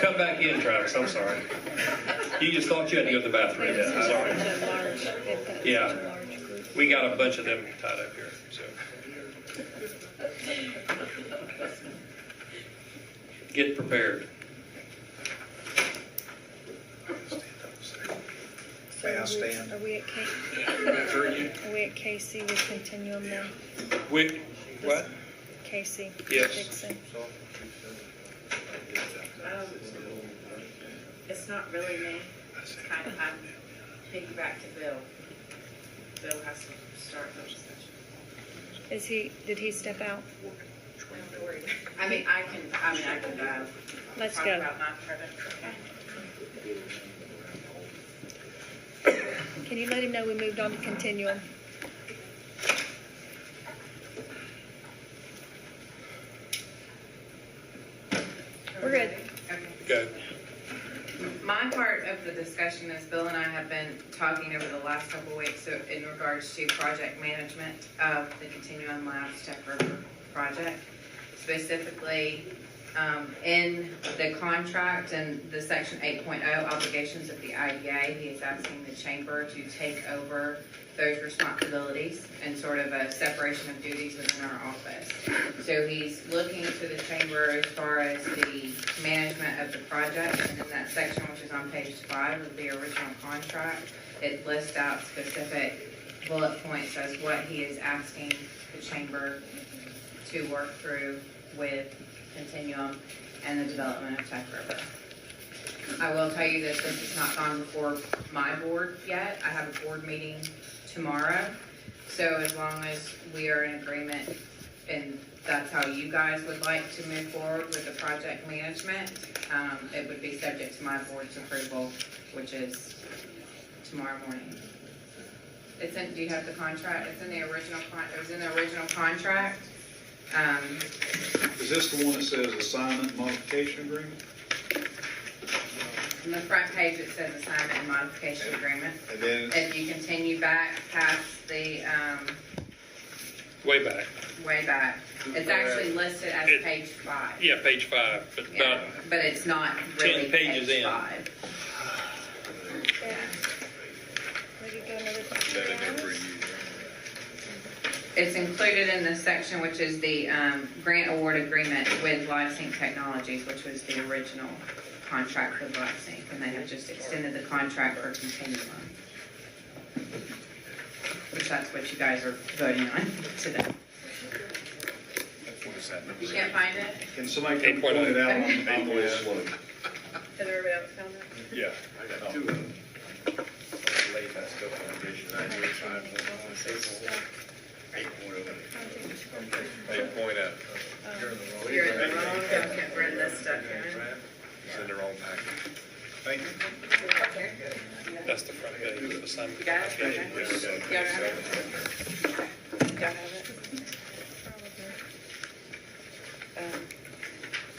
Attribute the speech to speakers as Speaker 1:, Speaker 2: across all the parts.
Speaker 1: Come back in, Travis, I'm sorry. You just thought you had to go to the bathroom, yeah, sorry. Yeah, we got a bunch of them tied up here, so. Get prepared.
Speaker 2: May I stand?
Speaker 3: Are we at KC with Continuum then?
Speaker 1: What?
Speaker 3: KC.
Speaker 1: Yes.
Speaker 3: Dixon.
Speaker 4: It's not really me. It's kind of, I'm piggyback to Bill. Bill has to start those sessions.
Speaker 3: Did he step out?
Speaker 4: I mean, I can,
Speaker 3: Let's
Speaker 4: talk
Speaker 3: go.
Speaker 4: about my credit.
Speaker 3: Can you let him know we moved on to Continuum? We're good.
Speaker 4: Okay.
Speaker 1: Go.
Speaker 4: My part of the discussion is Bill and I have been talking over the last couple of weeks in regards to project management of the Continuum Labs Tech River project. Specifically, in the contract and the section 8.0 obligations of the IDA, he is asking the chamber to take over those responsibilities and sort of a separation of duties within our office. So he's looking to the chamber as far as the management of the project, and in that section, which is on page 5 of the original contract, it lists out specific bullet points as what he is asking the chamber to work through with Continuum and the development of Tech River. I will tell you that this has not gone before my board yet. I have a board meeting tomorrow. So as long as we are in agreement and that's how you guys would like to move forward with the project management, it would be subject to my board's approval, which is tomorrow morning. It's in, do you have the contract? It's in the original it was in the original contract.
Speaker 2: Is this the one that says assignment modification agreement?
Speaker 4: On the front page, it says assignment and modification agreement.
Speaker 2: And then,
Speaker 4: If you continue back past the,
Speaker 1: Way back.
Speaker 4: way back, it's actually listed as page 5.
Speaker 1: Yeah, page 5, but
Speaker 4: Yeah,
Speaker 1: about
Speaker 4: but it's not really
Speaker 1: 10 pages
Speaker 4: page
Speaker 1: in.
Speaker 4: 5.
Speaker 3: Yeah. Ready to go another time?
Speaker 4: It's included in this section, which is the grant award agreement with LiveSync Technologies, which was the original contract with LiveSync, and they have just extended the contract for Continuum, which that's what you guys are voting on today. You can't find it?
Speaker 2: can somebody come point it out? I'm way slow.
Speaker 4: Has everybody else found it?
Speaker 5: Yeah, I got 2 of them. Late, that's still foundation. I do 8.0.
Speaker 4: You're in the wrong document, we're in this document.
Speaker 5: It's in the wrong package. Thank you.
Speaker 1: that's the front page of the assignment.
Speaker 4: You got it? Okay.
Speaker 5: There we go.
Speaker 4: Y'all have it? Y'all have it?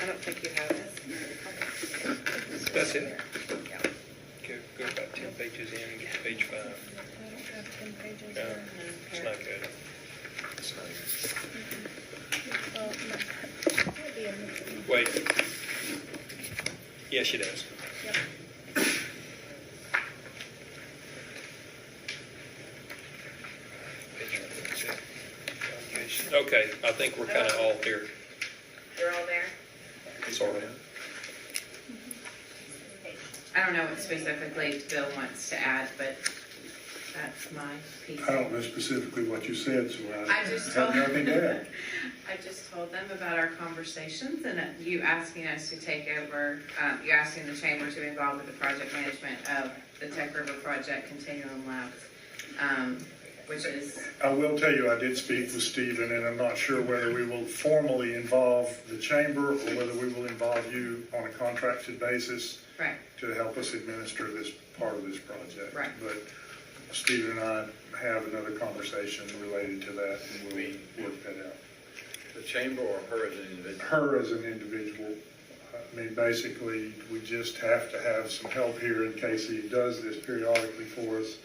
Speaker 4: I don't think you have it.
Speaker 1: That's it. Go about 10 pages in and get to page 5.
Speaker 3: I don't have 10 pages.
Speaker 1: No, it's not good.
Speaker 5: It's not even-
Speaker 3: Well, no. Might be in this.
Speaker 1: Wait. Yes, she does.
Speaker 3: Yep.
Speaker 1: Okay, I think we're kind of all here,
Speaker 4: We're all there?
Speaker 1: sort of.
Speaker 4: I don't know what specifically Bill wants to add, but that's my piece.
Speaker 6: I don't know specifically what you said, so
Speaker 4: I just told
Speaker 6: have nothing to add.
Speaker 4: I just told them about our conversations and you asking us to take over, you asking the chamber to be involved with the project management of the Tech River Project Continuum Labs, which is,
Speaker 6: I will tell you, I did speak with Stephen, and I'm not sure whether we will formally involve the chamber or whether we will involve you on a contracted basis
Speaker 4: right,
Speaker 6: to help us administer this part of this project.
Speaker 4: Right.
Speaker 6: But Stephen and I have another conversation related to that, and we'll work that out.
Speaker 5: The chamber or her as an individual?
Speaker 6: Her as an individual, I mean, basically, we just have to have some help here in case he does this periodically for us.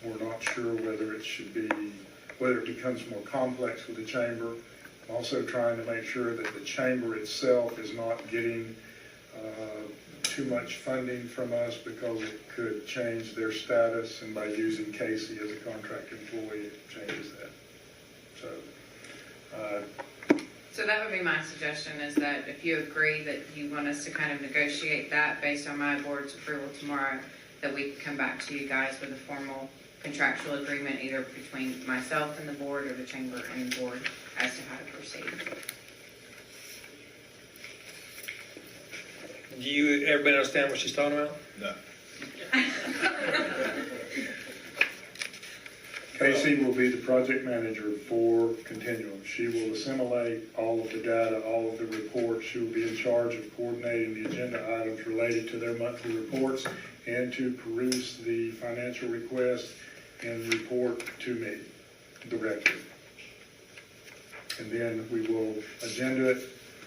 Speaker 6: We're not sure whether it should be, whether it becomes more complex with the chamber, Also trying to make sure that the chamber itself is not getting too much funding from us because it could change their status, and by using Casey as a contract employee, it changes that.
Speaker 4: So that would be my suggestion, is that if you agree that you want us to kind of negotiate that based on my board's approval tomorrow, that we can come back to you guys with a formal contractual agreement, either between myself and the board or the chamber and the board, as to how to proceed.
Speaker 1: Do you, everybody understand what she's talking about?
Speaker 5: No.
Speaker 6: Casey will be the project manager for Continuum. She will assimilate all of the data, all of the reports. She will be in charge of coordinating the agenda items related to their monthly reports and to peruse the financial requests and report to me directly. And then we will agenda it.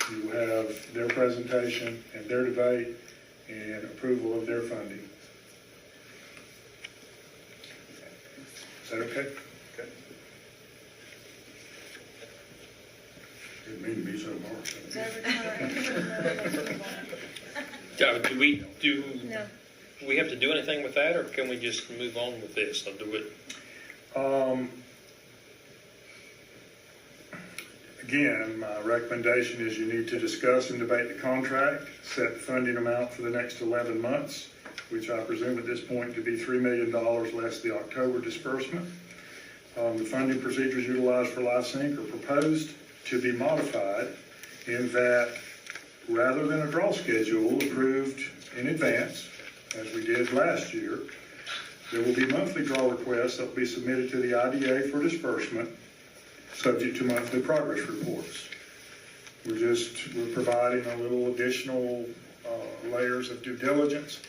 Speaker 6: You will have their presentation and their debate and approval of their funding. Is that okay?
Speaker 5: Okay.
Speaker 6: Didn't mean to be so harsh.
Speaker 3: Is every time?
Speaker 1: Yeah, do
Speaker 3: No.
Speaker 1: we have to do anything with that, or can we just move on with this? I'll do it.
Speaker 6: Again, my recommendation is you need to discuss and debate the contract, set the funding amount for the next 11 months, which I presume at this point to be $3 million less the October disbursement. The funding procedures utilized for LifeSync are proposed to be modified in that rather than a draw schedule approved in advance, as we did last year, there will be monthly draw requests that will be submitted to the IDA for disbursement, subject to monthly progress reports. We're providing a little additional layers of due diligence.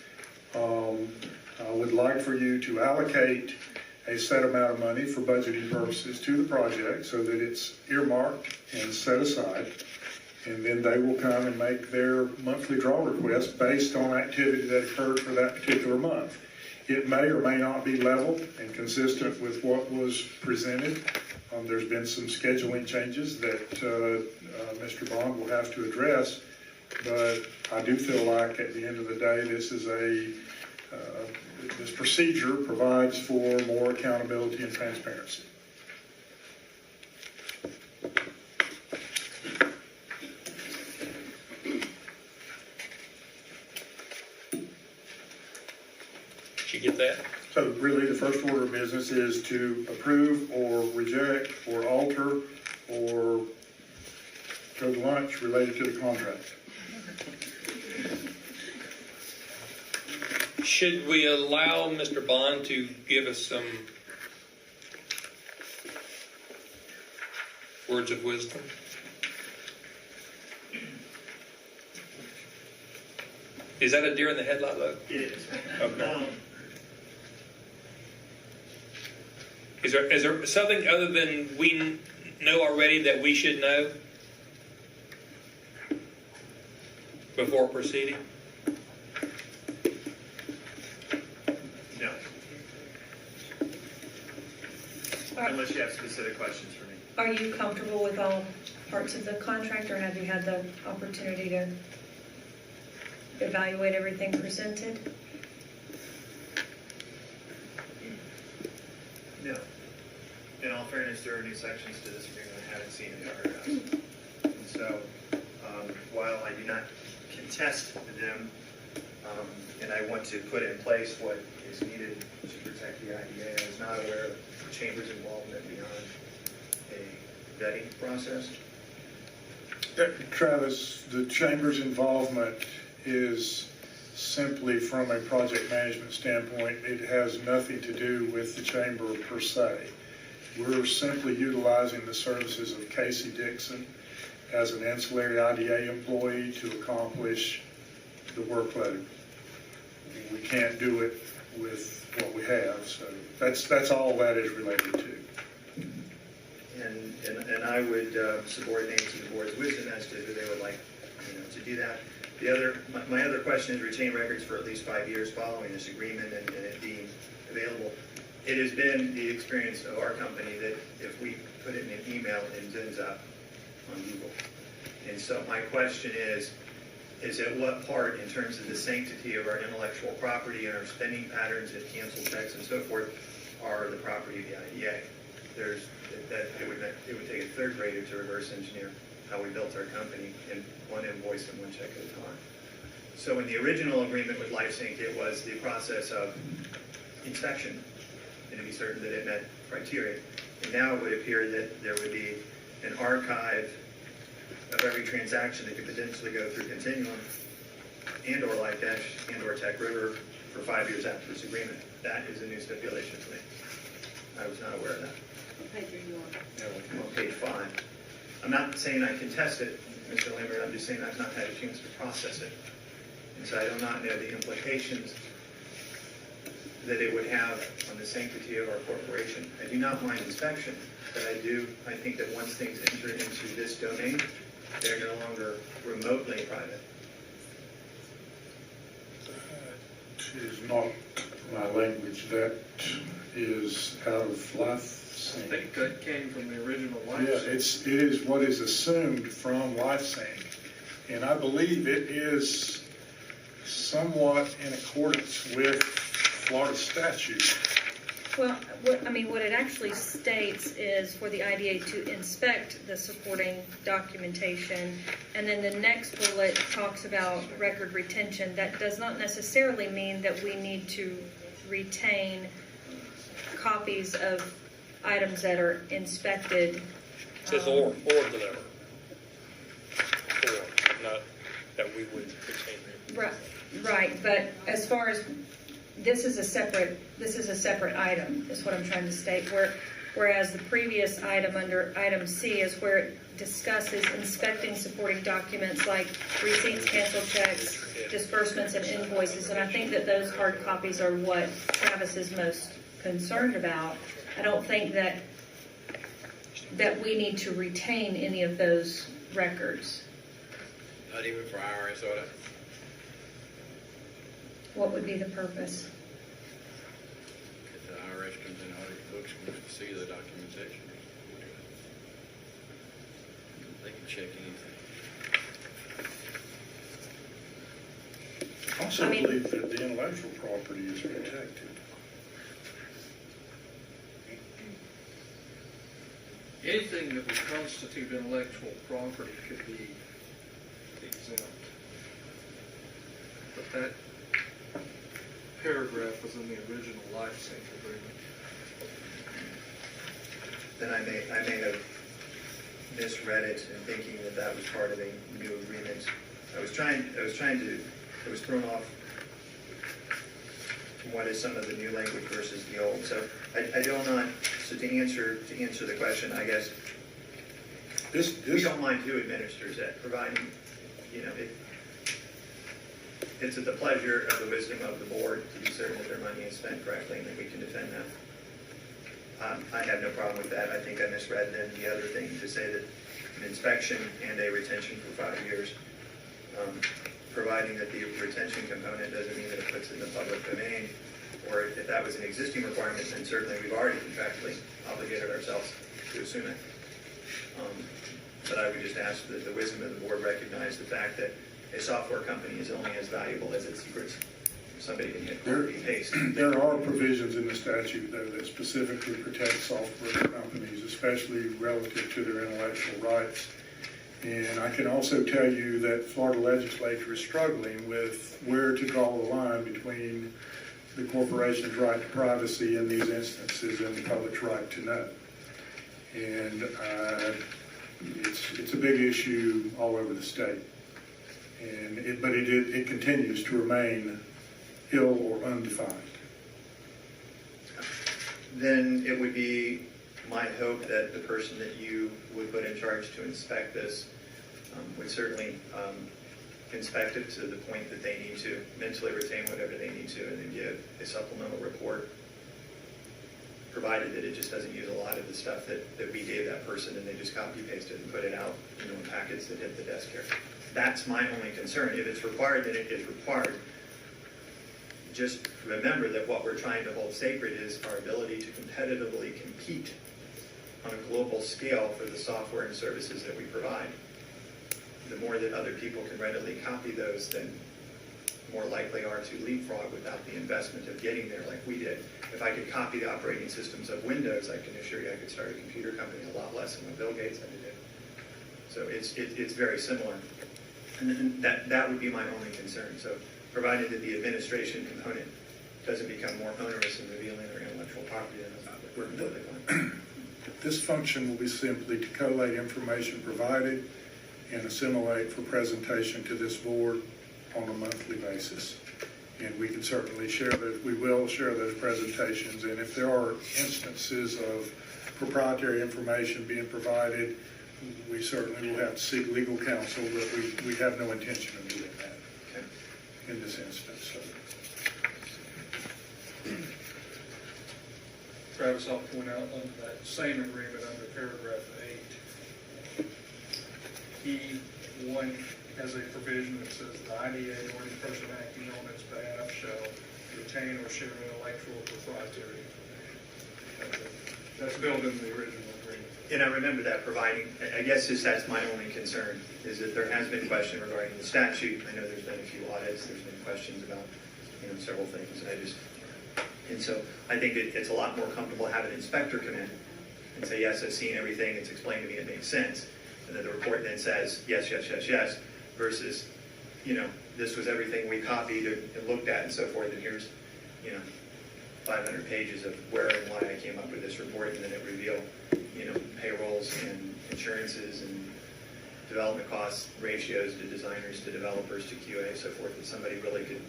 Speaker 6: I would like for you to allocate a set amount of money for budgeting purposes to the project so that it's earmarked and set aside. And then they will come and make their monthly draw request based on activity that occurred for that particular month. It may or may not be level and consistent with what was presented. There's been some scheduling changes that Mr. Bond will have to address, but I do feel like at the end of the day, this is this procedure provides for more accountability and transparency.
Speaker 1: Did you get that?
Speaker 6: So really, the first order of business is to approve or reject or alter or go to lunch related to the contract.
Speaker 1: Should we allow Mr. Bond to give us some words of wisdom? Is that a deer in the headlight look?
Speaker 7: It is.
Speaker 1: Okay. Is there something other than we know already that we should know before proceeding?
Speaker 7: No. Unless you have specific questions for me.
Speaker 8: Are you comfortable with all parts of the contract, or have you had the opportunity to evaluate everything presented?
Speaker 7: No. In all fairness, there are new sections to this agreement I haven't seen in the other house. And so, while I do not contest them, and I want to put in place what is needed to protect the IDA, I was not aware of the Chamber's involvement beyond a vetting process.
Speaker 6: Travis, the Chamber's involvement is simply from a project management standpoint. It has nothing to do with the Chamber per se. We're simply utilizing the services of Casey Dixon as an ancillary IDA employee to accomplish the workload. We can't do it with what we have, so that's all that is related to.
Speaker 7: And I would subordinate to the board's wisdom as to who they would like, to do that. My other question is retain records for at least 5 years following this agreement and it being available. It has been the experience of our company that if we put it in an email, it ends up on Google. And so my question is at what part, in terms of the sanctity of our intellectual property and our spending patterns and cancel checks and so forth, are the property of the IDA? It would take a third grader to reverse engineer how we built our company in one invoice and one check at a time. So in the original agreement with LifeSync, it was the process of inspection and to be certain that it met criteria. And now it would appear that there would be an archive of every transaction that could potentially go through Continuum and or LifeDash and or Tech River for 5 years after this agreement. That is a new stipulation for me. I was not aware of that.
Speaker 9: What page are you on?
Speaker 7: I'm on page 5. I'm not saying I contest it, Mr. Lambert, I'm just saying I've not had a chance to process it. And so I do not know the implications that it would have on the sanctity of our corporation. I do not mind inspection, but I think that once things enter into this domain, they're no longer remotely private.
Speaker 6: That is not my language. That is out of life.
Speaker 5: I think that came from the original
Speaker 6: Yeah,
Speaker 5: license.
Speaker 6: it is what is assumed from LifeSync, and I believe it is somewhat in accordance with Florida statute.
Speaker 8: Well, what it actually states is for the IDA to inspect the supporting documentation, and then the next bullet talks about record retention. That does not necessarily mean that we need to retain copies of items that are inspected.
Speaker 1: It says or deliver. Or, not that we would retain.
Speaker 8: Right, but as far as, this is a separate item, is what I'm trying to state, whereas the previous item under item C is where it discusses inspecting supporting documents like receipts, canceled checks, disbursements, and invoices, and I think that those hard copies are what Travis is most concerned about. I don't think that we need to retain any of those records.
Speaker 10: Not even for IRS audit?
Speaker 8: What would be the purpose?
Speaker 10: If the IRS comes in, audit books, we have to see the documentation. They can check anything.
Speaker 6: I also believe that the intellectual property is protected.
Speaker 5: Anything that would constitute intellectual property could be exempt. But that paragraph was in the original LifeSync agreement.
Speaker 7: Then I may have misread it and thinking that that was part of a new agreement. I was thrown off from what is some of the new language versus the old. So so to answer the question, I guess, we don't mind who administers it, providing, it's at the pleasure of the wisdom of the board to be certain that their money is spent correctly and that we can defend that. I have no problem with that. I think I misread then the other thing to say that an inspection and a retention for 5 years, providing that the retention component doesn't mean that it puts it in the public domain, or if that was an existing requirement, then certainly we've already contractually obligated ourselves to assume it. But I would just ask that the wisdom of the board recognize the fact that a software company is only as valuable as its secrets. Somebody can hit copy and paste.
Speaker 6: There are provisions in the statute, though, that specifically protect software companies, especially relative to their intellectual rights. And I can also tell you that Florida legislature is struggling with where to draw the line between the corporation's right to privacy in these instances and the public's right to know. And it's a big issue all over the state. But it continues to remain ill or undefined.
Speaker 7: Then it would be my hope that the person that you would put in charge to inspect this would certainly inspect it to the point that they need to mentally retain whatever they need to and then give a supplemental report, provided that it just doesn't use a lot of the stuff that we gave that person and they just copy paste it and put it out in packets that hit the desk here. That's my only concern. If it's required, then it is required. Just remember that what we're trying to hold sacred is our ability to competitively compete on a global scale for the software and services that we provide. The more that other people can readily copy those, then more likely are to leapfrog without the investment of getting there like we did. If I could copy the operating systems of Windows, I can assure you I could start a computer company a lot less than what Bill Gates had to do. So it's very similar. And that would be my only concern. So provided that the administration component doesn't become more onerous in revealing their intellectual property, then we're completely fine.
Speaker 6: This function will be simply to collate information provided and assimilate for presentation to this board on a monthly basis. And we can certainly share those, we will share those presentations. And if there are instances of proprietary information being provided, we certainly will have to seek legal counsel, but we have no intention of doing that in this instance. So.
Speaker 5: Travis, I'll point out on that same agreement under paragraph 8, E1 has a provision that says the IDA or any person acting on its behalf shall retain or share intellectual proprietary information. That's built in the original agreement.
Speaker 7: And I remember that providing, I guess that's my only concern, is that there has been question regarding the statute. I know there's been a few audits, there's been questions about, several things. And so I think it's a lot more comfortable to have an inspector come in and say, yes, I've seen everything, it's explained to me, it makes sense. And then the report then says, yes, yes, yes, yes, versus, this was everything we copied and looked at and so forth, and here's, 500 pages of where and why I came up with this report, and then it revealed, payrolls and insurances and development costs, ratios to designers, to developers, to QA, so forth, that somebody really could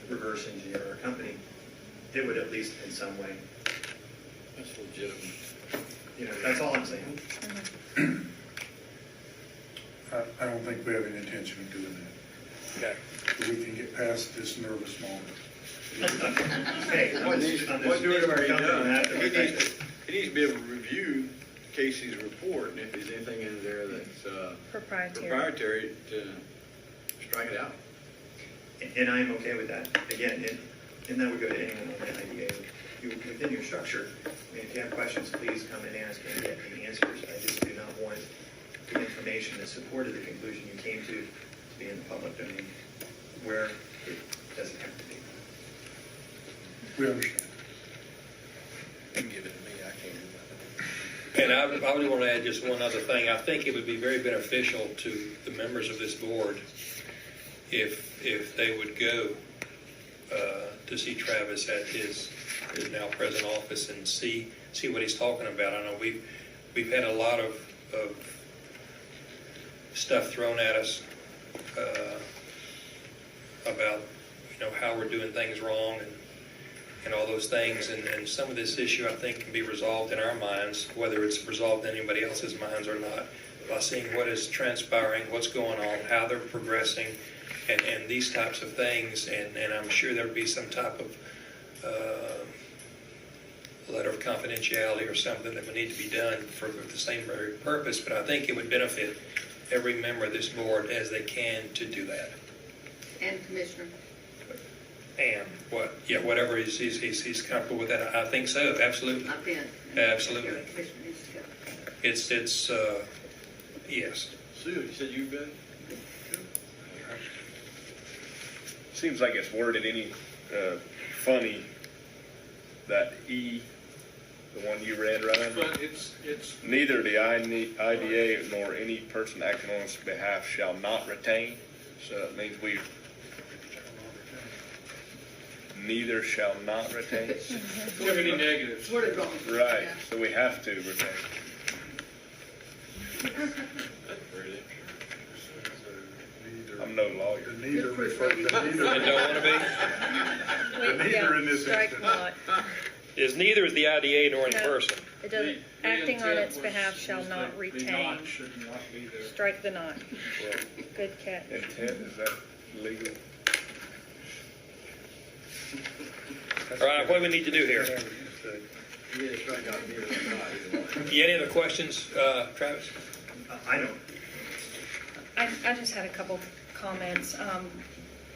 Speaker 7: reverse engineer our company. It would at least in some way.
Speaker 10: That's legitimate.
Speaker 7: That's all I'm saying.
Speaker 6: I don't think we have any intention of doing that.
Speaker 1: Okay.
Speaker 6: We can get past this nervous moment.
Speaker 7: Hey,
Speaker 10: What needs to be he needs to be able to review Casey's report, and if there's anything in there that's proprietary, to strike it out.
Speaker 7: And I'm okay with that. Again, and that would go to anyone on the IDA. Within your structure, if you have questions, please come and ask and get the answers. I just do not want the information that supported the conclusion you came to be in the public domain, where it doesn't have to be.
Speaker 6: We understand.
Speaker 10: You can give it to me, I can't do that.
Speaker 1: And I would want to add just one other thing. I think it would be very beneficial to the members of this board if they would go to see Travis at his now present office and see what he's talking about. I know we've had a lot of stuff thrown at us about how we're doing things wrong and all those things, and some of this issue I think can be resolved in our minds, whether it's resolved in anybody else's minds or not, by seeing what is transpiring, what's going on, how they're progressing, and these types of things, and I'm sure there'll be some type of letter of confidentiality or something that would need to be done for the same very purpose, but I think it would benefit every member of this board as they can to do that.
Speaker 9: And Commissioner.
Speaker 1: And whatever he's comfortable with that. I think so, absolutely.
Speaker 9: I've been.
Speaker 1: Absolutely.
Speaker 9: Commissioner needs to go.
Speaker 1: It's yes.
Speaker 10: Sue, you said you've been?
Speaker 11: Seems like it's worded any funny, that E, the one you read right under.
Speaker 5: But it's
Speaker 11: Neither the IDA nor any person acting on its behalf shall not retain. So it means neither shall not retain.
Speaker 5: too many negatives.
Speaker 9: Word it wrong.
Speaker 11: Right,
Speaker 9: Yeah.
Speaker 11: so we have to retain.
Speaker 10: Really?
Speaker 11: I'm no lawyer.
Speaker 6: The neither refer to
Speaker 1: And don't want to be?
Speaker 6: the neither in this
Speaker 8: Strike
Speaker 6: instance.
Speaker 8: not.
Speaker 1: Is neither is the IDA nor any
Speaker 8: No.
Speaker 1: person.
Speaker 8: It doesn't,
Speaker 5: The
Speaker 8: acting on
Speaker 5: intent
Speaker 8: its
Speaker 5: was-
Speaker 8: behalf shall
Speaker 5: was
Speaker 8: not
Speaker 5: that the
Speaker 8: retain.
Speaker 5: not should not be there.
Speaker 8: Strike the not. Good catch.
Speaker 11: Intent, is that legal?
Speaker 1: All right, what do we need to do here?
Speaker 10: Yeah, strike out neither or not, either way.
Speaker 1: You any other questions, Travis?
Speaker 7: I don't.
Speaker 8: I just had a couple comments.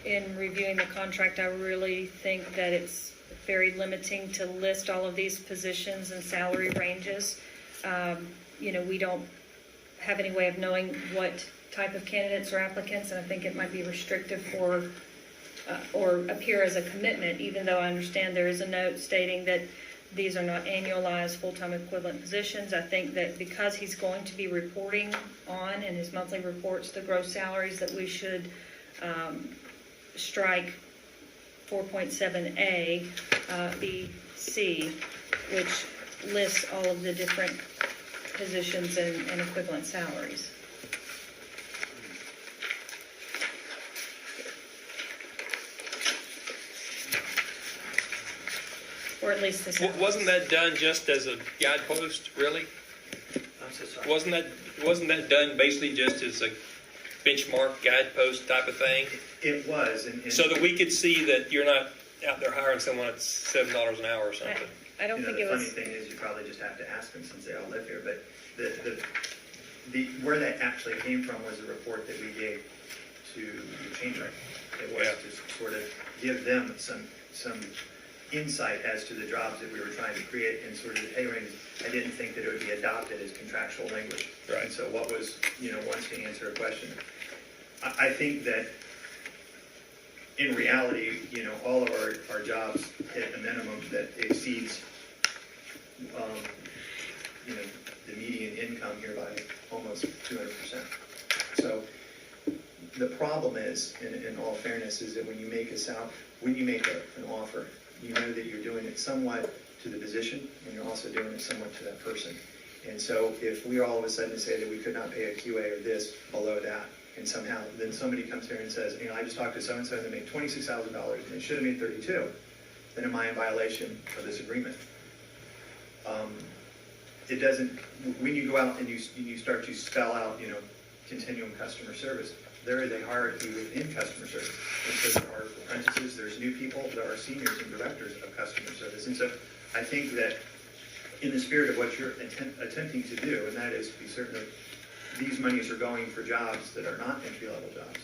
Speaker 8: In reviewing the contract, I really think that it's very limiting to list all of these positions and salary ranges. we don't have any way of knowing what type of candidates or applicants, and I think it might be restrictive for, or appear as a commitment, even though I understand there is a note stating that these are not annualized full-time equivalent positions. I think that because he's going to be reporting on in his monthly reports the gross salaries, that we should strike 4.7A, B, C, which lists all of the different positions and equivalent salaries. Or at least the salaries.
Speaker 1: Wasn't that done just as a guidepost, really?
Speaker 7: I'm so sorry.
Speaker 1: Wasn't that done basically just as a benchmark guidepost type of thing?
Speaker 7: It was, and
Speaker 1: So that we could see that you're not out there hiring someone at $7 an hour or something.
Speaker 8: I don't think it
Speaker 7: the
Speaker 8: was.
Speaker 7: funny thing is, you probably just have to ask them since they all live here, but the where that actually came from was a report that we gave to the change rate. It was to sort of give them some insight as to the jobs that we were trying to create and sort of the pay range. I didn't think that it would be adopted as contractual language.
Speaker 1: Right.
Speaker 7: And so what was, once to answer a question, I think that in reality, all of our jobs hit a minimum that exceeds, the median income here by almost 200%. So the problem is, in all fairness, is that when you make an offer, you know that you're doing it somewhat to the position, and you're also doing it somewhat to that person. And so if we all of a sudden say that we could not pay a QA or this below that, and somehow then somebody comes here and says, I just talked to so-and-so and they made $26,000 and they should have made 32, then am I in violation of this agreement? It doesn't, when you go out and you start to spell out, continuum customer service, there is a hierarchy within customer service. And so there are apprentices, there's new people, there are seniors and directors of customer service. And so I think that in the spirit of what you're attempting to do, and that is to be certain that these monies are going for jobs that are not entry-level jobs,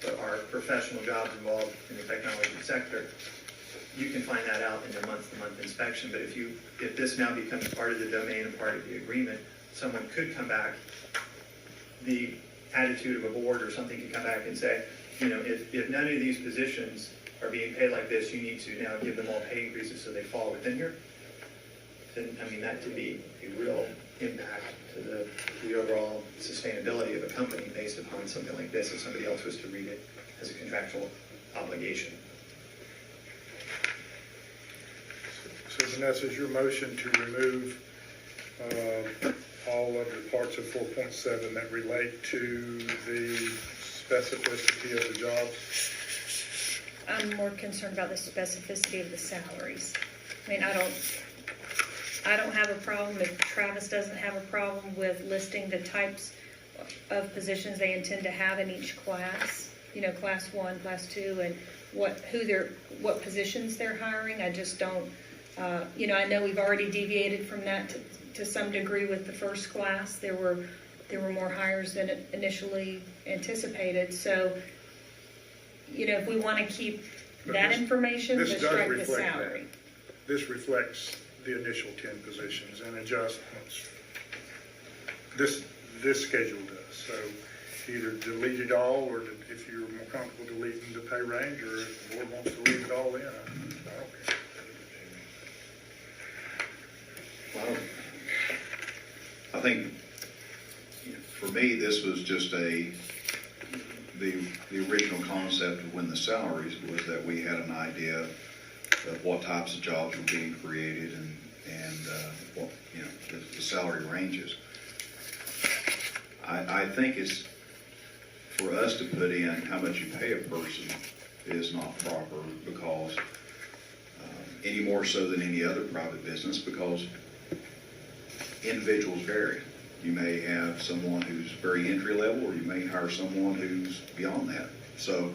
Speaker 7: but are professional jobs involved in the technology sector, you can find that out in a month-to-month inspection. But if this now becomes part of the domain and part of the agreement, someone could come back, the attitude of a board or something could come back and say, if none of these positions are being paid like this, you need to now give them all pay increases so they fall within here. Then, that could be a real impact to the overall sustainability of a company based upon something like this if somebody else was to read it as a contractual obligation.
Speaker 6: So Vanessa, is your motion to remove all of the parts of 4.7 that relate to the specificity of the jobs?
Speaker 8: I'm more concerned about the specificity of the salaries. I don't have a problem, if Travis doesn't have a problem with listing the types of positions they intend to have in each class, class 1, class 2, and what positions they're hiring. I just don't, I know we've already deviated from that to some degree with the first class. There were more hires than initially anticipated. So, if we want to keep that information, just strike the salary.
Speaker 6: This reflects the initial 10 positions and adjustments. This schedule does. So either delete it all, or if you're more comfortable deleting the pay range, or if the board wants to leave it all in, I don't care.
Speaker 2: Well, I think, for me, this was just the original concept of when the salaries was that we had an idea of what types of jobs were being created and what, the salary ranges. I think it's, for us to put in how much you pay a person is not proper, because any more so than any other private business, because individuals vary. You may have someone who's very entry level, or you may hire someone who's beyond that. So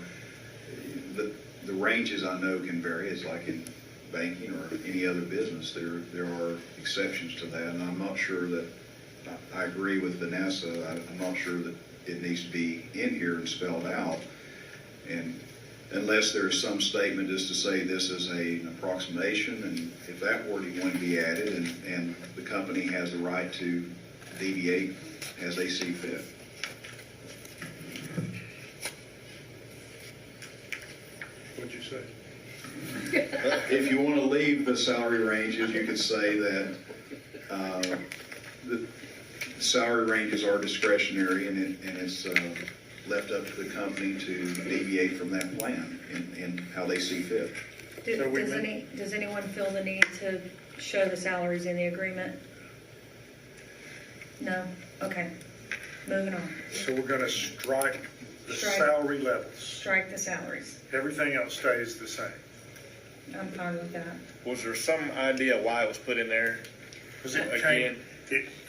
Speaker 2: the ranges, I know, can vary. It's like in banking or any other business. There are exceptions to that, and I'm not sure that, I agree with Vanessa, I'm not sure that it needs to be in here and spelled out. And unless there's some statement just to say this is an approximation, and if that wording going to be added, and the company has the right to deviate as they see fit.
Speaker 6: What'd you say?
Speaker 2: If you want to leave the salary ranges, you could say that the salary ranges are discretionary, and it's left up to the company to deviate from that plan and how they see fit.
Speaker 8: Does anyone feel the need to show the salaries in the agreement? No? Okay. Moving on.
Speaker 6: So we're gonna strike the
Speaker 8: Strike.
Speaker 6: salary levels.
Speaker 8: Strike the salaries.
Speaker 6: Everything else stays the same.
Speaker 8: I'm fine with that.
Speaker 11: Was there some idea why it was put in there?
Speaker 6: Because it
Speaker 11: Again,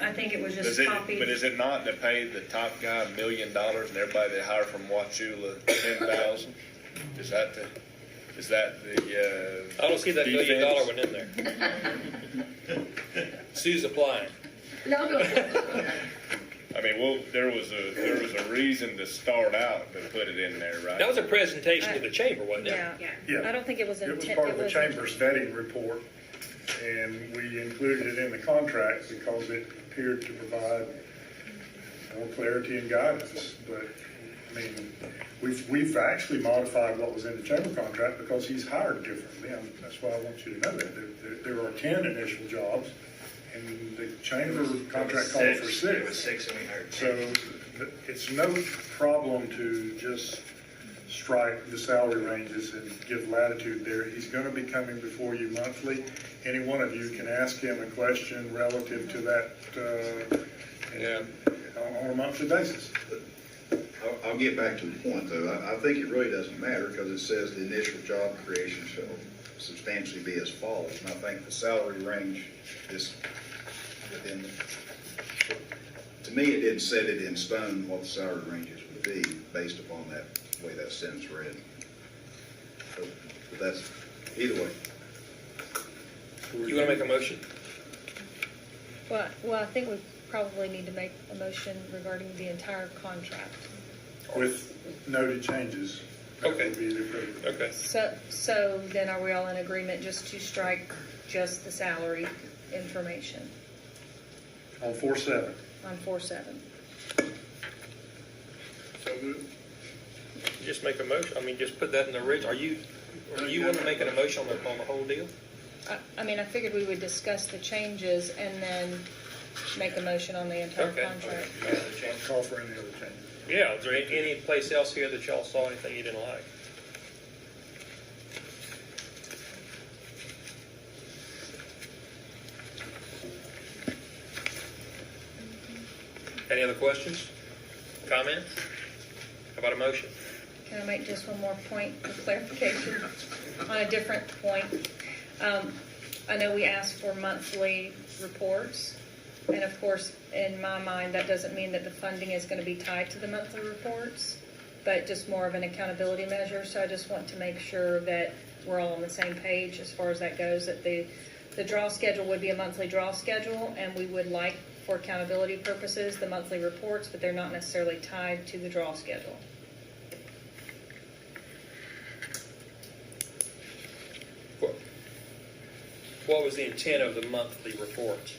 Speaker 8: I think it was
Speaker 11: Is
Speaker 8: just
Speaker 11: it,
Speaker 8: copied.
Speaker 11: but is it not to pay the top guy $1 million and everybody they hire from Wachula 10,000? Is that the,
Speaker 1: I don't see that $1 million
Speaker 11: defense?
Speaker 1: one in there. Sue's applying.
Speaker 9: No, no.
Speaker 11: I mean, well, there was a reason to start out to put it in there, right?
Speaker 1: That was a presentation to the chamber, wasn't it?
Speaker 8: Yeah.
Speaker 6: Yeah.
Speaker 8: I don't think it was
Speaker 6: It was
Speaker 8: intent.
Speaker 6: part of the chamber's vetting report, and we included it in the contract because it appeared to provide more clarity and guidance. But, I mean, we've actually modified what was in the chamber contract because he's hired differently. And that's why I want you to know that. There are 10 initial jobs, and the chamber contract called for 6.
Speaker 7: It was 6 and we hired 10.
Speaker 6: So it's no problem to just strike the salary ranges and give latitude there. He's going to be coming before you monthly. Any one of you can ask him a question relative to that on a monthly basis.
Speaker 2: I'll get back to the point, though. I think it really doesn't matter because it says the initial job creation shall substantially be as follows. And I think the salary range is within, to me, it didn't set it in stone what the salary ranges would be based upon that way that sentence read. So, but that's, either way.
Speaker 1: You want to make a motion?
Speaker 8: Well, I think we probably need to make a motion regarding the entire contract.
Speaker 6: With noted changes. That
Speaker 1: Okay.
Speaker 6: would be the appropriate.
Speaker 1: Okay.
Speaker 8: So then are we all in agreement just to strike just the salary information
Speaker 6: On 4-7.
Speaker 8: on 4-7?
Speaker 10: So moved.
Speaker 1: Just make a motion, just put that in the original. Are you want to make an emotion on the whole deal?
Speaker 8: I mean, I figured we would discuss the changes and then make a motion on the entire
Speaker 1: Okay.
Speaker 8: contract.
Speaker 6: Call for any other changes.
Speaker 1: Yeah, is there any place else here that y'all saw anything you didn't like? Any other questions? Comments? How about a motion?
Speaker 8: Can I make just one more point of clarification on a different point? I know we asked for monthly reports, and of course, in my mind, that doesn't mean that the funding is going to be tied to the monthly reports, but just more of an accountability measure. So I just want to make sure that we're all on the same page as far as that goes, that the draw schedule would be a monthly draw schedule, and we would like, for accountability purposes, the monthly reports, but they're not necessarily tied to the draw schedule.
Speaker 1: What was the intent of the monthly reports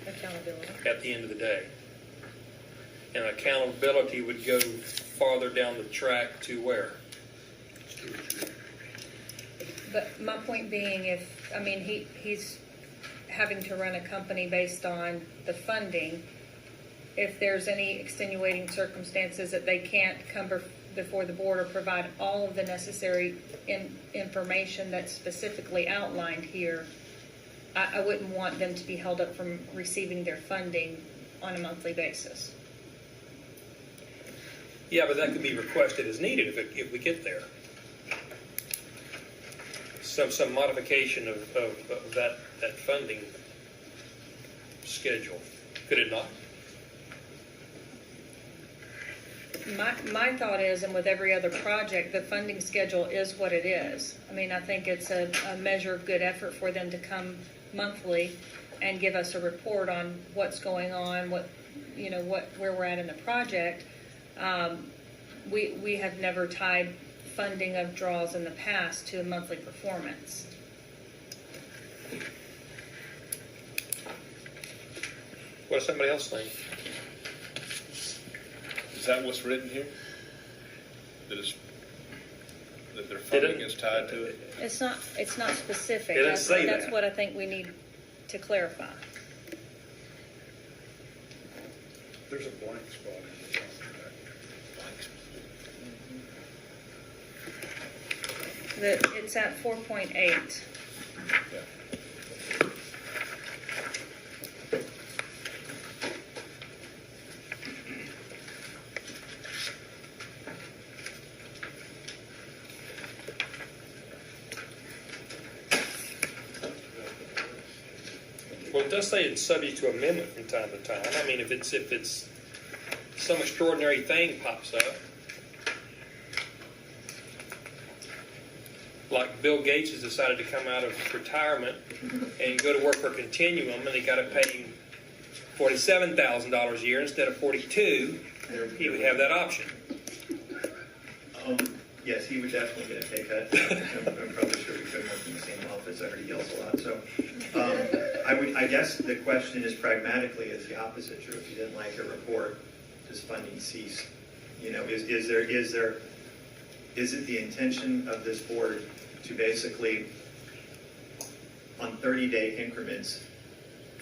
Speaker 8: Accountability.
Speaker 1: at the end of the day? And accountability would go farther down the track to where?
Speaker 8: But my point being, he's having to run a company based on the funding. If there's any extenuating circumstances that they can't come before the board or provide all of the necessary information that's specifically outlined here, I wouldn't want them to be held up from receiving their funding on a monthly basis.
Speaker 1: Yeah, but that could be requested as needed if we get there. Some modification of that funding schedule, could it not?
Speaker 8: My thought is, and with every other project, the funding schedule is what it is. I think it's a measure of good effort for them to come monthly and give us a report on what's going on, where we're at in the project. we have never tied funding of draws in the past to a monthly performance.
Speaker 1: What does somebody else think?
Speaker 11: Is that what's written here? That their funding is tied to it?
Speaker 8: It's not specific.
Speaker 1: It doesn't say
Speaker 8: That's
Speaker 1: that.
Speaker 8: what I think we need to clarify.
Speaker 6: There's a blank spot in the contract.
Speaker 8: It's at 4.8.
Speaker 11: Yeah.
Speaker 1: Well, it does say it's subject to amendment from time to time. I mean, if it's some extraordinary thing pops up, like Bill Gates has decided to come out of retirement and go to work for Continuum, and he got to pay $47,000 a year instead of $42,000, he would have that option.
Speaker 7: Yes, he would definitely get a pay cut. I'm probably sure we couldn't work in the same office. I heard he yells a lot. So I guess the question is pragmatically is the opposite true. If you didn't like a report, does funding cease? You know, is it the intention of this board to basically, on 30-day increments,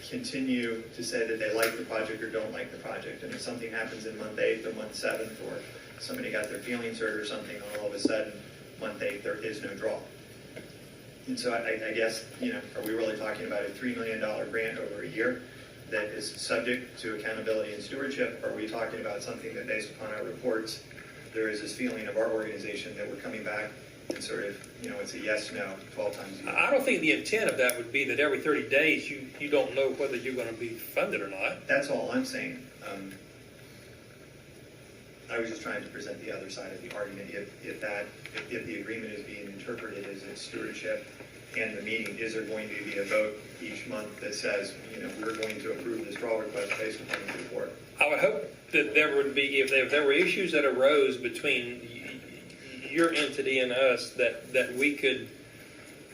Speaker 7: continue to say that they like the project or don't like the project? And if something happens in month 8 or month 7, or somebody got their feelings hurt or something, all of a sudden, month 8, there is no draw. And so I guess, you know, are we really talking about a $3 million grant over a year that is subject to accountability and stewardship? Or are we talking about something that, based upon our reports, there is this feeling of our organization that we're coming back and sort of, you know, it's a yes, no, 12 times a year?
Speaker 1: I don't think the intent of that would be that every 30 days you don't know whether you're going to be funded or not.
Speaker 7: That's all I'm saying. I was just trying to present the other side of the argument. If the agreement is being interpreted as a stewardship and the meeting, is there going to be a vote each month that says, you know, we're going to approve this draw request based upon the report?
Speaker 1: I would hope that there would be, if there were issues that arose between your entity and us, that we could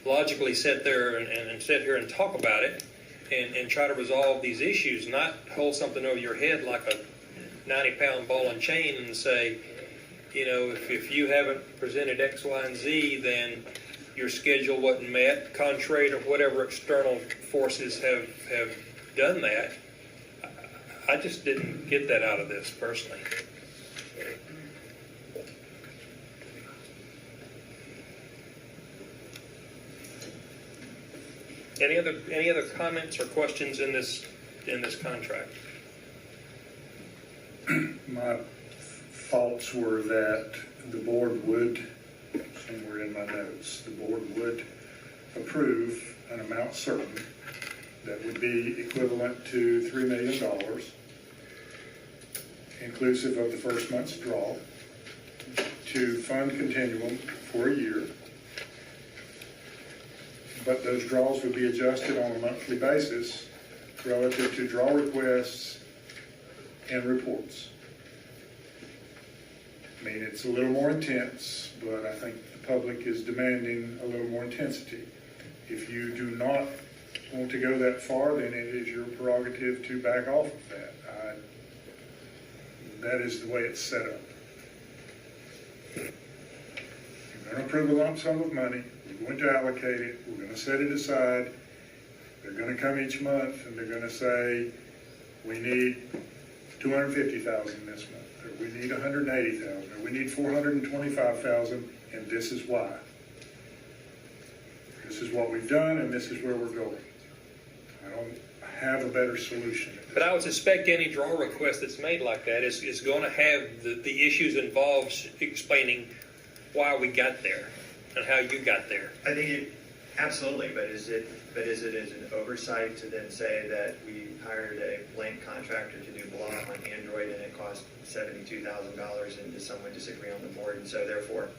Speaker 1: logically sit there and sit here and talk about it and try to resolve these issues, not hold something over your head like a 90-pound ball and chain and say, you know, if you haven't presented X, Y, and Z, then your schedule wasn't met, contrary to whatever external forces have done that. I just didn't get that out of this personally. Any other comments or questions in this contract?
Speaker 6: My thoughts were that the board would, somewhere in my notes, the board would approve an amount certain that would be equivalent to $3 million, inclusive of the first month's draw, to fund Continuum for a year. But those draws would be adjusted on a monthly basis relative to draw requests and reports. I mean, it's a little more intense, but I think the public is demanding a little more intensity. If you do not want to go that far, then it is your prerogative to back off of that. That is the way it's set up. You're going to approve a lump sum of money. We're going to allocate it. We're going to set it aside. They're going to come each month and they're going to say, we need $250,000 this month, or we need $180,000, or we need $425,000, and this is why. This is what we've done, and this is where we're going. I don't have a better solution.
Speaker 1: But I would suspect any draw request that's made like that is going to have the issues involved explaining why we got there and how you got there.
Speaker 7: I think absolutely, but is it as an oversight to then say that we hired a blank contractor to do blah on Android and it cost $72,000 and does someone disagree on the board, and so therefore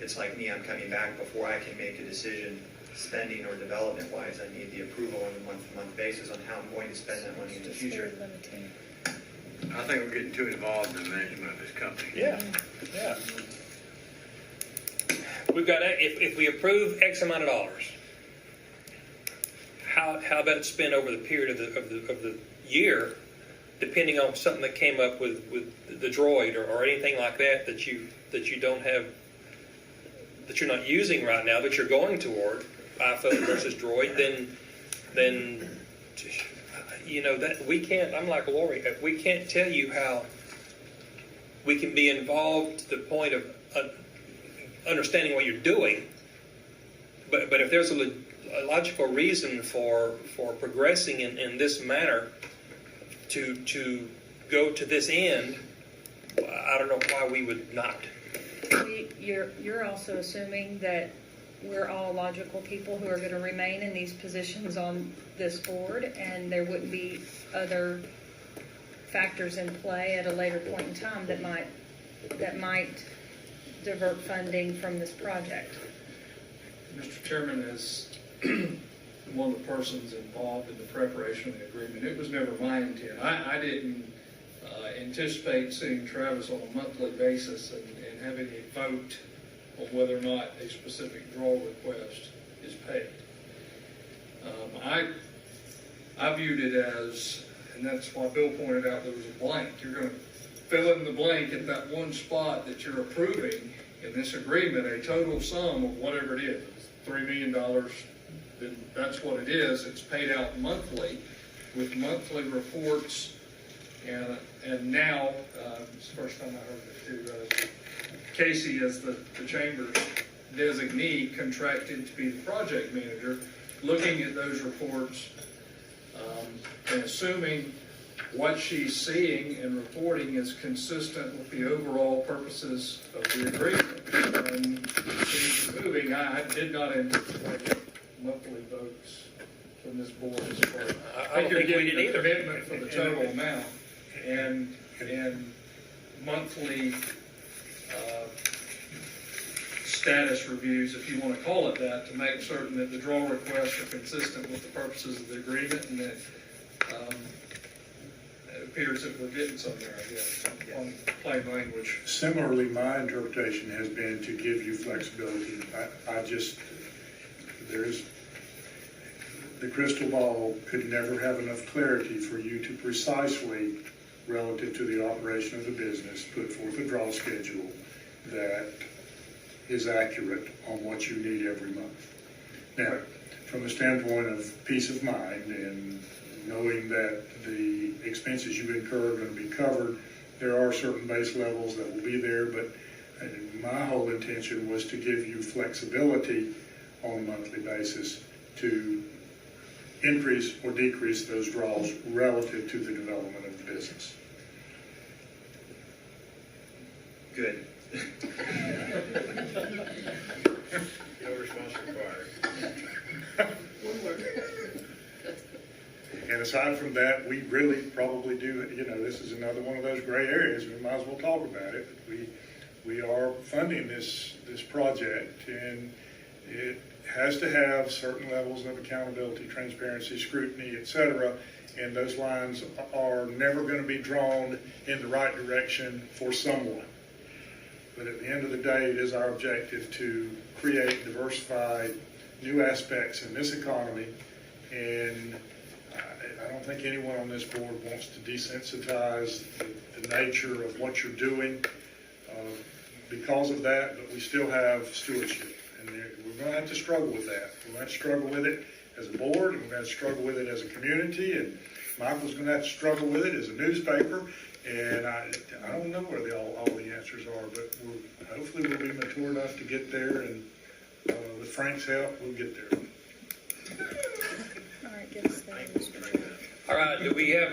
Speaker 7: it's like me, I'm coming back before I can make a decision spending or development wise. I need the approval on a month-to-month basis on how I'm going to spend that money in the future.
Speaker 10: I think we're getting too involved in the management of this company.
Speaker 1: Yeah, yeah. we've got, if we approve X amount of dollars, how that's spent over the period of the year, depending on something that came up with the droid or anything like that that you don't have, that you're not using right now, that you're going toward, iPhone versus droid, then you know that we can't. I'm like Lori. We can't tell you how we can be involved to the point of understanding what you're doing. But if there's a logical reason for progressing in this manner to go to this end, I don't know why we would not.
Speaker 8: You're also assuming that we're all logical people who are going to remain in these positions on this board, and there wouldn't be other factors in play at a later point in time that might divert funding from this project.
Speaker 5: Mr. Chairman, as one of the persons involved in the preparation of the agreement, it was never my intent. I didn't anticipate seeing Travis on a monthly basis and having a vote on whether or not a specific draw request is paid. I viewed it as, and that's why Bill pointed out there was a blank. You're going to fill in the blank at that one spot that you're approving in this agreement, a total sum of whatever it is, $3 million, then that's what it is. It's paid out monthly with monthly reports, and now, it's the first time I heard it too, Casey as the chamber's designee contracted to be the project manager, looking at those reports and assuming what she's seeing and reporting is consistent with the overall purposes of the agreement. And she's moving. I did not anticipate monthly votes from this board.
Speaker 1: I don't think we did
Speaker 5: the
Speaker 1: either.
Speaker 5: commitment for the total amount and monthly status reviews, if you want to call it that, to make certain that the draw requests are consistent with the purposes of the agreement, and that it appears that we're getting somewhere, I guess, on plain language.
Speaker 6: Similarly, my interpretation has been to give you flexibility. The crystal ball could never have enough clarity for you to precisely, relative to the operation of the business, put forth a draw schedule that is accurate on what you need every month. Now, from the standpoint of peace of mind and knowing that the expenses you incur are going to be covered, there are certain base levels that will be there, but my whole intention was to give you flexibility on a monthly basis to increase or decrease those draws relative to the development of the business.
Speaker 7: Good.
Speaker 10: No response required.
Speaker 6: And aside from that, we really probably do, this is another one of those gray areas. We might as well talk about it. We are funding this project, and it has to have certain levels of accountability, transparency, scrutiny, et cetera, and those lines are never going to be drawn in the right direction for someone. But at the end of the day, it is our objective to create diversified new aspects in this economy, and I don't think anyone on this board wants to desensitize the nature of what you're doing because of that, but we still have stewardship, and we're going to have to struggle with that. We're going to have to struggle with it as a board, and we're going to have to struggle with it as a community, and Michael's going to have to struggle with it as a newspaper, and I don't know where all the answers are, but hopefully we'll be mature enough to get there, and with Frank's help, we'll get there.
Speaker 8: All right, give us that.
Speaker 1: All right, do we have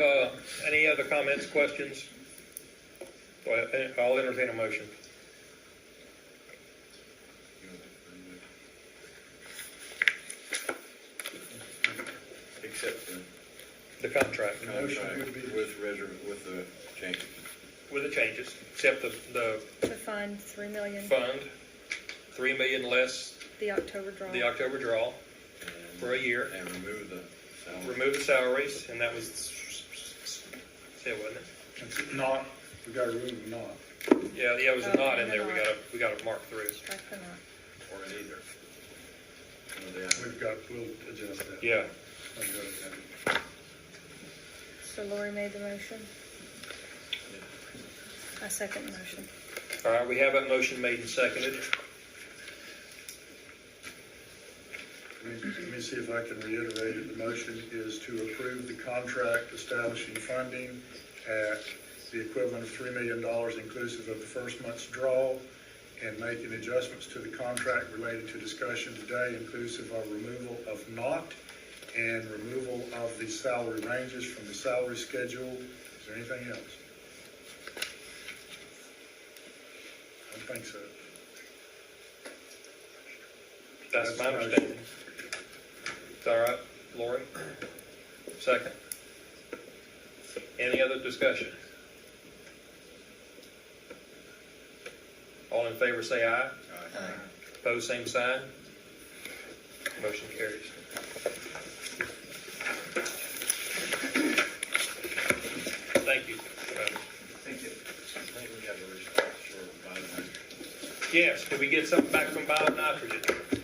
Speaker 1: any other comments, questions? I'll entertain a motion.
Speaker 10: Except
Speaker 1: The contract.
Speaker 10: with the changes.
Speaker 1: With the changes, except the
Speaker 8: To fund $3 million,
Speaker 1: fund, $3 million less
Speaker 8: the October draw.
Speaker 1: the October draw for a year.
Speaker 10: And remove the salary.
Speaker 1: Remove the salaries, and that was, wasn't it?
Speaker 6: It's not, we got to remove the not.
Speaker 1: Yeah, it was a
Speaker 8: Oh,
Speaker 1: knot in
Speaker 8: and
Speaker 1: there,
Speaker 8: the
Speaker 1: we
Speaker 8: knot.
Speaker 1: gotta mark through.
Speaker 8: Strike the knot.
Speaker 10: for it either.
Speaker 6: We'll adjust that.
Speaker 1: Yeah.
Speaker 6: I'll go with that.
Speaker 3: So Lori made the motion. I second the motion.
Speaker 1: All right, we have a motion made and seconded.
Speaker 6: Let me see if I can reiterate it. The motion is to approve the contract establishing funding at the equivalent of $3 million inclusive of the first month's draw, and making adjustments to the contract related to discussion today, inclusive of removal of not and removal of the salary ranges from the salary schedule. Is there anything else? I don't think so.
Speaker 1: That's my
Speaker 6: the motion.
Speaker 1: understanding. Is all right, Lori? Second. Any other discussion? All in favor say aye.
Speaker 2: Aye.
Speaker 1: Opposed, same sign. Motion carries. Thank you.
Speaker 7: Thank you.
Speaker 10: I think we got a response for bionitrogen.
Speaker 1: Yes, did we get something back from bionitrogen?